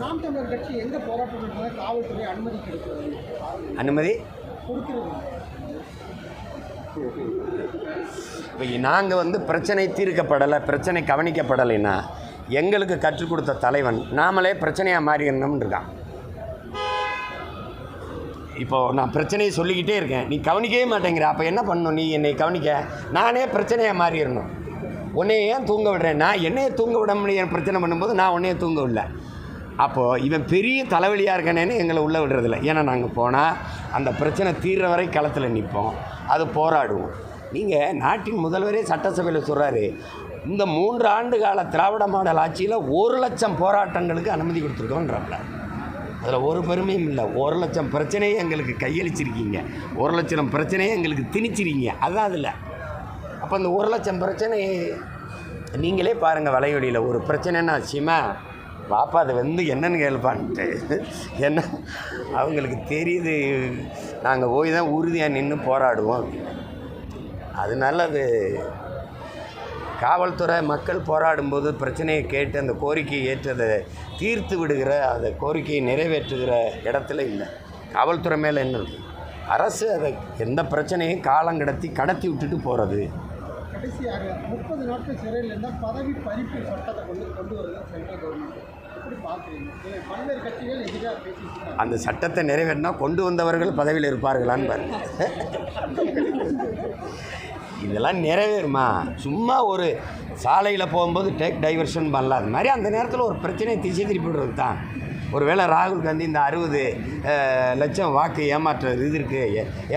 நாம் தமிழர் கட்சி எங்கே போராட்டம் காவல்துறை அனுமதி கிடைக்கிறது? அனுமதி கொடுக்கிறது. இப்போ நாங்கள் பிரச்சனை தீர்க்கப்படலை, பிரச்சனை கவனிக்கப்படலைன்னா எங்களுக்கு கற்றுக் கொடுத்த தலைவன் நாமளே பிரச்சனையாக மாறிடணும்னு இருக்கான். இப்போது நான் பிரச்சனையை சொல்லிக்கிட்டே இருக்கேன், நீ கவனிக்கவே மாட்டேங்கிற. அப்போ என்ன பண்ணணும்? நீ என்னை கவனிக்க, நானே பிரச்சனையாக மாறிடணும். உன்னைய ஏன் தூங்க விடுறேன்? நான் என்னையே தூங்க விட முடியும் பிரச்சனை பண்ணும்போது நான் உன்னையே தூங்க விடல. அப்போது இவன் பெரிய தலைவலியாக இருக்கானேன்னு எங்களை உள்ளே விடுறதில்ல. ஏன்னா நாங்கள் போனால் அந்த பிரச்சனை தீர்ற வரை களத்தில் நிற்போம், அது போராடுவோம். நீங்கள் நாட்டின் முதல்வரே சட்டசபையில் சொல்கிறாரு, இந்த 3 ஆண்டு கால திராவிட மாடல் ஆட்சியில் 1,00,000 போராட்டங்களுக்கு அனுமதி கொடுத்துருக்கோன்றாங்க. அதில் ஒரு பெருமையும் இல்லை. 1,00,000 பிரச்சனையை எங்களுக்கு கையளிச்சிருக்கீங்க, 1,00,000 பிரச்சனையை எங்களுக்கு திணிச்சிருக்கீங்க. அதுதான் அதில். அப்போ அந்த 1,00,000 பிரச்சனை நீங்களே பாருங்கள். வலைவெளியில் ஒரு பிரச்சனைன்னா சிமா பாப்பா அது என்னன்னு கேள்ப்பான்ட்டு என்ன அவங்களுக்கு தெரியுது. நாங்கள் போய் தான் உறுதியாக நின்று போராடுவோம். அதனால அது காவல்துறை மக்கள் போராடும்போது பிரச்சனையை கேட்டு அந்த கோரிக்கையை ஏற்றதை தீர்த்து விடுகிற, அந்த கோரிக்கையை நிறைவேற்றுகிற இடத்துல இல்லை. காவல்துறை மேலே என்ன இருக்குது? அரசு அதை எந்த பிரச்சனையும் கடத்தி விட்டுட்டு போகிறது. கடைசியாக 30 நாட்கள் சிறையில் இருந்தால் பதவி பறிப்பு சட்டத்தை கொண்டு வருது சென்ட்ரல் கவர்மெண்ட். எப்படி பார்க்குறீங்க? பல்வேறு கட்சிகள் எதிராக பேசிட்டு அந்த சட்டத்தை நிறைவேற்றினா கொண்டு வந்தவர்கள் பதவியில் இருப்பார்களான்னு பாருங்க. இதெல்லாம் நிறைவேறுமா? சும்மா ஒரு சாலையில் போகும்போது டேக் டைவர்ஷன் பண்ணலாம். அது மாதிரி அந்த நேரத்தில் ஒரு பிரச்சனையை திசை திருப்பி விடுறது தான். ஒருவேளை ராகுல் காந்தி இந்த 60 லட்சம் வாக்கு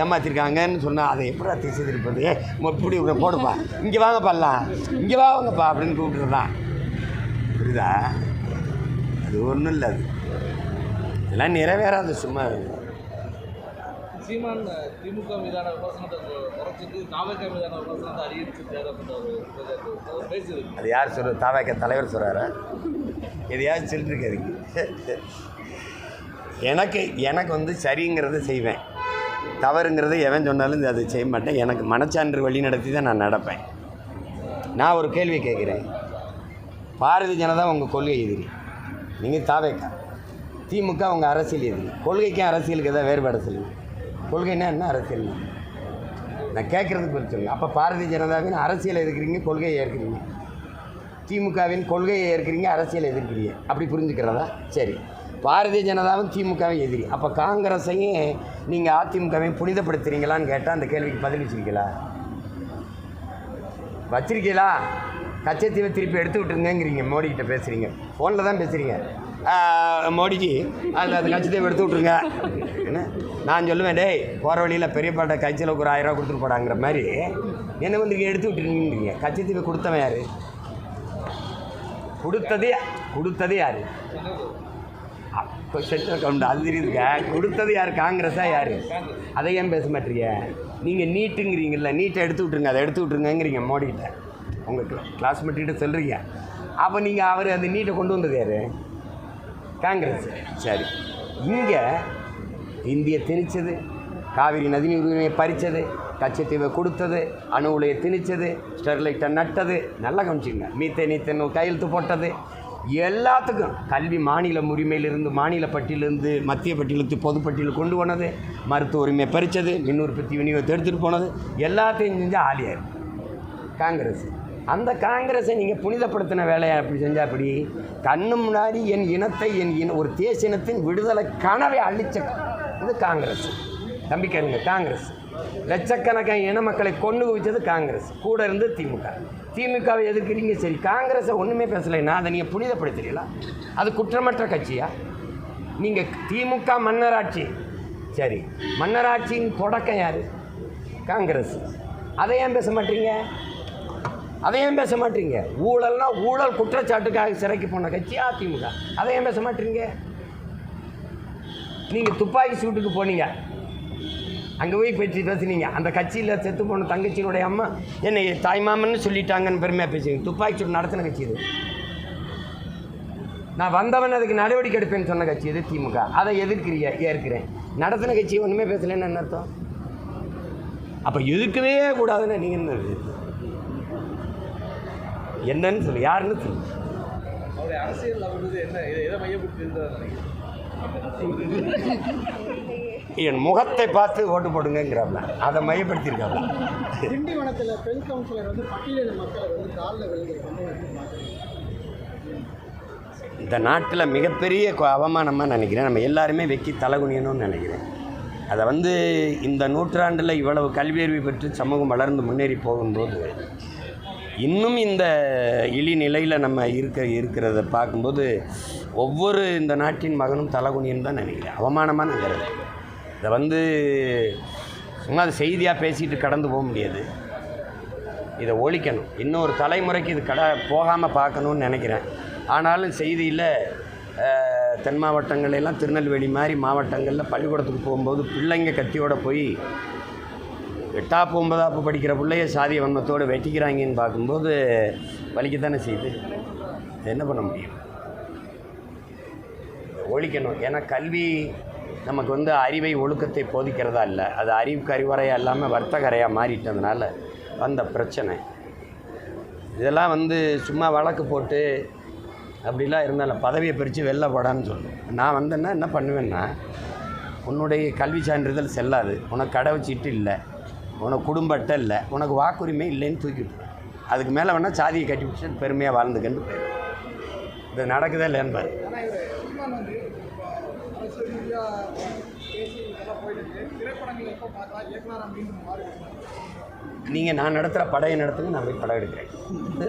ஏமாற்றிருக்காங்கன்னு சொன்னால் அதை எப்படா திசை திருப்பது? இப்படி போடுப்பா, இங்கே வாங்க பண்ணலாம், இங்கே வாங்கப்பா அப்படின்னு கூப்பிட்டுறது தான். புரியுதா? அது ஒன்றும் இல்லை. அது இதெல்லாம் நிறைவேறாது. சும்மா சீமான் திமுக மீதான விமர்சனத்தை குறைச்சிட்டு தாவேக மீதான விமர்சனத்தை அதிகரிச்சிருக்காரு அப்படின்னு பேசுது. அது யார் சொல்கிறது? தாவேக தலைவர் சொல்கிறாரா? எதையாவது சொல்லிட்டுருக்காருங்க. எனக்கு சரிங்கிறத செய்வேன், தவறுங்கிறத எவன் சொன்னாலும் அது செய்ய மாட்டேன். எனக்கு மனச்சான்று வழி நடத்தி தான் நான் நடப்பேன். நான் ஒரு கேள்வி கேட்குறேன். பாரதிய ஜனதா உங்கள் கொள்கை எதிரி, நீங்கள் தாவேக்கா. திமுக உங்கள் அரசியல் எதிரி. கொள்கைக்கும் அரசியலுக்கு எதாவது வேறுபாடு சொல்லுங்கள். கொள்கைன்னா என்ன, அரசியல் நான் கேட்குறதுக்கு குறித்து சொல்லுங்கள். அப்போ பாரதிய ஜனதாவின் அரசியலை எதிர்க்கிறீங்க, கொள்கையை ஏற்கிறீங்க. திமுகவின் கொள்கையை ஏற்கிறீங்க, அரசியலை எதிர்க்கிறீங்க. அப்படி புரிஞ்சுக்கிறதா? சரி. பாரதிய ஜனதாவும் திமுகவும் எதிரி. அப்போ காங்கிரஸையும் நீங்கள் அதிமுகவையும் புனிதப்படுத்துறீங்களான்னு கேட்டால் அந்த கேள்விக்கு பதில் வச்சிருக்கீங்களா? கச்சத்தீவை திருப்பி எடுத்து விட்டுருங்கிறீங்க. மோடிக்கிட்ட பேசுகிறீங்க, ஃபோனில் தான் பேசுகிறீங்க. மோடிஜி அந்த கச்சத்தீவை எடுத்து விட்ருங்க. என்ன நான் சொல்லுவேன், டேய் போகிற வழியில் பெரியப்பாட்ட கட்சியில் ஒரு 1000 ரூபா கொடுத்துட்டு போடாங்கிற மாதிரி என்ன எடுத்து விட்டுருங்கீங்க. கச்சத்தீவை கொடுத்தவன் யார்? கொடுத்தது யார்? Central government. அது தெரியுதுங்க. கொடுத்தது யார்? காங்கிரஸா யார்? அதை ஏன் பேச மாட்டீங்க? நீங்கள் நீட்டுங்கிறீங்கள, நீட்டை எடுத்து விட்ருங்க, அதை எடுத்து விட்ருங்கிறீங்க மோடிக்கிட்ட. உங்கள் கிளாஸ்மேட்டிகிட்ட சொல்கிறீங்க. அப்போ நீங்கள் அவர் அந்த நீட்டை கொண்டு வந்தது யார்? காங்கிரஸ். சரி. இங்கே இந்திய திணிச்சது, காவிரி நதிநீர் உரிமையை பறித்தது, கச்சத்தீவை கொடுத்தது, அணு உலையை திணிச்சது, ஸ்டெர்லைட்டை நட்டது, நல்லா கவனிச்சிங்க. மீத்தேன் கையெழுத்து போட்டது, எல்லாத்துக்கும் கல்வி மாநில உரிமையிலிருந்து, மாநில பட்டியலிருந்து மத்திய பட்டியலுக்கு பொதுப்பட்டியலுக்கு கொண்டு போனது, மருத்துவ உரிமையை பறித்தது, மின் உற்பத்தி விநியோகத்தை எடுத்துகிட்டு போனது, எல்லாத்தையும் செஞ்சால் ஆலியார் காங்கிரஸ். அந்த காங்கிரஸை நீங்கள் புனிதப்படுத்தின வேலையை அப்படி செஞ்சால் அப்படி கண்ணு முன்னாடி என் இனத்தை, ஒரு தேசிய இனத்தின் விடுதலை கனவை அழிச்ச இது காங்கிரஸ். தம்பி கேளுங்க, காங்கிரஸ் லட்சக்கணக்கான இன மக்களை கொண்டு குவிச்சது காங்கிரஸ். கூட இருந்து திமுகவை எதிர்க்கிறீங்க. சரி, காங்கிரஸை ஒன்றுமே பேசலைன்னா அதை நீங்கள் புனிதப்படுத்துறீங்களா? அது குற்றமற்ற கட்சியா? நீங்கள் திமுக மன்னராட்சி. சரி, மன்னராட்சியின் தொடக்கம் யார்? காங்கிரஸ். அதை ஏன் பேச மாட்டீங்க? ஊழல்னா ஊழல் குற்றச்சாட்டுக்காக சிறைக்கு போன கட்சி அதிமுக. அதை ஏன் பேச மாட்டீங்க? நீங்கள் துப்பாக்கி சூட்டுக்கு போனீங்க, அங்கே போய் பேசுனீங்க. அந்த கட்சியில் செத்து போன தங்கச்சியினுடைய அம்மா என்னை தாய்மாமன்னு சொல்லிட்டாங்கன்னு பெருமையாக பேசுவீங்க. துப்பாக்கி சூடு நடத்தின கட்சி இது. நான் வந்தவன் அதுக்கு நடவடிக்கை எடுப்பேன்னு சொன்ன கட்சி இது திமுக. அதை ஏற்கிறேன். நடத்தின கட்சி ஒன்றுமே பேசலைன்னு என்ன அர்த்தம்? அப்போ எதிர்க்கவே கூடாதுன்னு நீங்கள் என்னன்னு சொல்லு, யாருன்னு சொல்லு. அவருடைய அரசியல் அவருடைய என்ன எதை மையப்படுத்தி இருந்தார் நினைக்கிறேன்? என் முகத்தை பார்த்து ஓட்டு போடுங்கிறாப்ல, அதை மையப்படுத்தியிருக்காப்ல. திண்டிவனத்தில் பெண் கவுன்சிலர் வந்து பட்டியலின மக்களை வந்து காலில் விழுந்து பார்க்குறீங்க. இந்த நாட்டில் மிகப்பெரிய அவமானமாக நினைக்கிறேன். நம்ம எல்லாருமே வெக்கி தலைகுனியணும்னு நினைக்கிறேன். அதை வந்து இந்த நூற்றாண்டில் இவ்வளவு கல்வியறிவு பெற்று சமூகம் வளர்ந்து முன்னேறி போகும்போது இன்னும் இந்த இழிநிலையில் நம்ம இருக்கிறத பார்க்கும்போது ஒவ்வொரு இந்த நாட்டின் மகனும் தலைகுனியன்னு தான் நினைக்கிறேன். அவமானமாக நினைக்கிறது. இதை வந்து சும்மா அது செய்தியாக பேசிட்டு கடந்து போக முடியாது. இதை ஒழிக்கணும். இன்னொரு தலைமுறைக்கு இது போகாமல் பார்க்கணுன்னு நினைக்கிறேன். ஆனாலும் செய்தியில் தென் மாவட்டங்களெல்லாம் திருநெல்வேலி மாதிரி மாவட்டங்களில் பள்ளிக்கூடத்துக்கு போகும்போது பிள்ளைங்க கத்தியோடு போய் 8ஆப்பு 9ஆப்பு படிக்கிற பிள்ளைய சாதிய வன்மத்தோடு வெட்டிக்கிறாங்கன்னு பார்க்கும்போது வலிக்கத்தானே செய்யுது. என்ன பண்ண முடியும்? ஒழிக்கணும். ஏன்னா கல்வி நமக்கு வந்து அறிவை ஒழுக்கத்தை போதிக்கிறதா இல்லை, அது அறிவுக்கு அறிவுரையாக இல்லாமல் வர்த்தகரையாக மாறிட்டதுனால வந்த பிரச்சனை. இதெல்லாம் வந்து சும்மா வழக்கு போட்டு அப்படிலாம் இருந்தாலும் பதவியை பிரித்து வெளில போடான்னு சொல்லுவேன். நான் வந்தேன்னா என்ன பண்ணுவேன்னா, உன்னுடைய கல்வி சான்றிதழ் செல்லாது, உனக்கு கடவுச்சீட்டு இல்லை, உனக்கு குடும்ப அட்டை இல்லை, உனக்கு வாக்குரிமை இல்லைன்னு தூக்கிவிட்டு அதுக்கு மேலே வேணால் சாதியை கட்டி பிடிச்சி பெருமையாக வாழ்ந்துக்கன்னு போயிடும். இது நடக்குதா இல்லைன்னு பாரு. நீங்கள் நான் நடத்துகிற படையை நடத்துங்க, நான் போய் படம் எடுக்கிறேன்.